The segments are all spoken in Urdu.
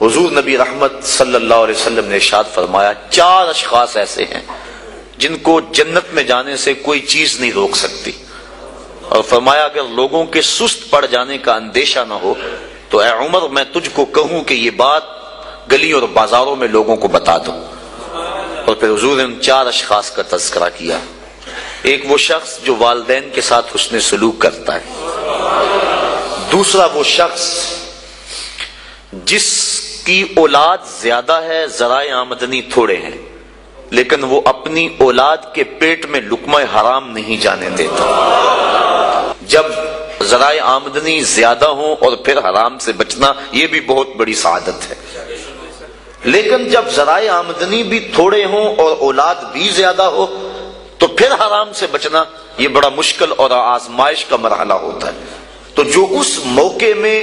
حضور نبی رحمت صلی اللہ علیہ وسلم نے ارشاد فرمایا 4 اشخاص ایسے ہیں جن کو جنت میں جانے سے کوئی چیز نہیں روک سکتی، اور فرمایا اگر لوگوں کے سست پڑ جانے کا اندیشہ نہ ہو تو اے عمر میں تجھ کو کہوں کہ یہ بات گلی اور بازاروں میں لوگوں کو بتا دو۔ اور پھر حضور نے ان 4 اشخاص کا تذکرہ کیا۔ ایک وہ شخص جو والدین کے ساتھ حسن سلوک کرتا ہے، دوسرا وہ شخص جس کی اولاد زیادہ ہے ذرائع آمدنی تھوڑے ہیں لیکن وہ اپنی اولاد کے پیٹ میں لقمہ حرام نہیں جانے دیتا۔ جب ذرائع آمدنی زیادہ ہوں اور پھر حرام سے بچنا یہ بھی بہت بڑی سعادت ہے، لیکن جب ذرائع آمدنی بھی تھوڑے ہوں اور اولاد بھی زیادہ ہو تو پھر حرام سے بچنا یہ بڑا مشکل اور آزمائش کا مرحلہ ہوتا ہے۔ تو جو اس موقع میں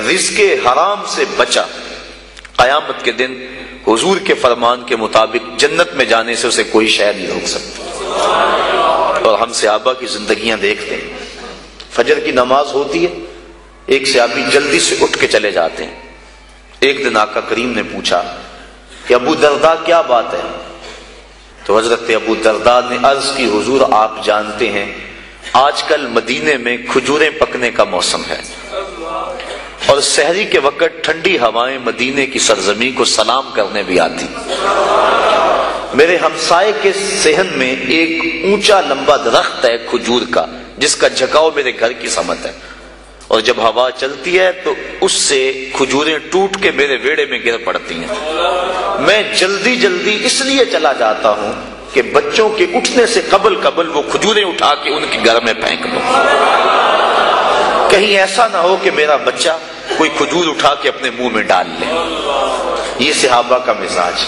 رزق حرام سے بچا، قیامت کے دن حضور کے فرمان کے مطابق جنت میں جانے سے اسے کوئی شے نہیں روک سکتا۔ اور ہم صحابہ کی زندگیاں دیکھتے ہیں، فجر کی نماز ہوتی ہے، ایک صحابی جلدی سے اٹھ کے چلے جاتے ہیں۔ ایک دن آقا کریم نے پوچھا کہ ابو درداء کیا بات ہے؟ تو حضرت ابو درداء نے عرض کی حضور آپ جانتے ہیں آج کل مدینے میں کھجوریں پکنے کا موسم ہے اور سحری کے وقت ٹھنڈی ہوائیں مدینے کی سرزمین کو سلام کرنے بھی آتی۔ میرے ہمسائے کے صحن میں ایک اونچا لمبا درخت ہے کھجور کا جس کا جھکاؤ میرے گھر کی سمت ہے، اور جب ہوا چلتی ہے تو اس سے کھجوریں ٹوٹ کے میرے ویڑے میں گر پڑتی ہیں۔ میں جلدی جلدی اس لیے چلا جاتا ہوں کہ بچوں کے اٹھنے سے قبل وہ کھجوریں اٹھا کے ان کے گھر میں پھینک دوں، کہیں ایسا نہ ہو کہ میرا بچہ کوئی کھجور اٹھا کے اپنے منہ میں ڈال لے۔ یہ صحابہ کا مزاج۔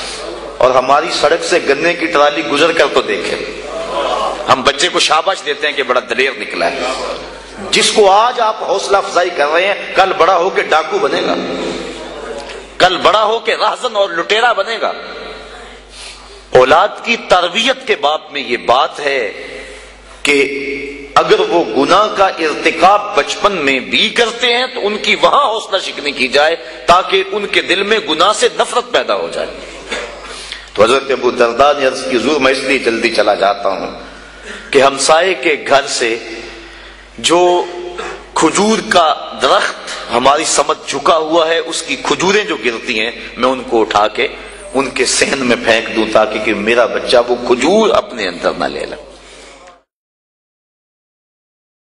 اور ہماری سڑک سے گنے کی ٹرالی گزر کر تو دیکھیں، ہم بچے کو شاباش دیتے ہیں کہ بڑا دلیر نکلا ہے۔ جس کو آج آپ حوصلہ افزائی کر رہے ہیں کل بڑا ہو کے ڈاکو بنے گا، کل بڑا ہو کے راہزن اور لٹیرا بنے گا۔ اولاد کی تربیت کے باب میں یہ بات ہے کہ اگر وہ گناہ کا ارتکاب بچپن میں بھی کرتے ہیں تو ان کی وہاں حوصلہ شکنی کی جائے تاکہ ان کے دل میں گناہ سے نفرت پیدا ہو جائے۔ تو حضرت ابو درداء نے عرض کی حضور میں اس لیے جلدی چلا جاتا ہوں کہ ہمسائے کے گھر سے جو کھجور کا درخت ہماری سمت جھکا ہوا ہے اس کی کھجوریں جو گرتی ہیں میں ان کو اٹھا کے ان کے صحن میں پھینک دوں تاکہ کہ میرا بچہ وہ کھجور اپنے اندر نہ لے لے۔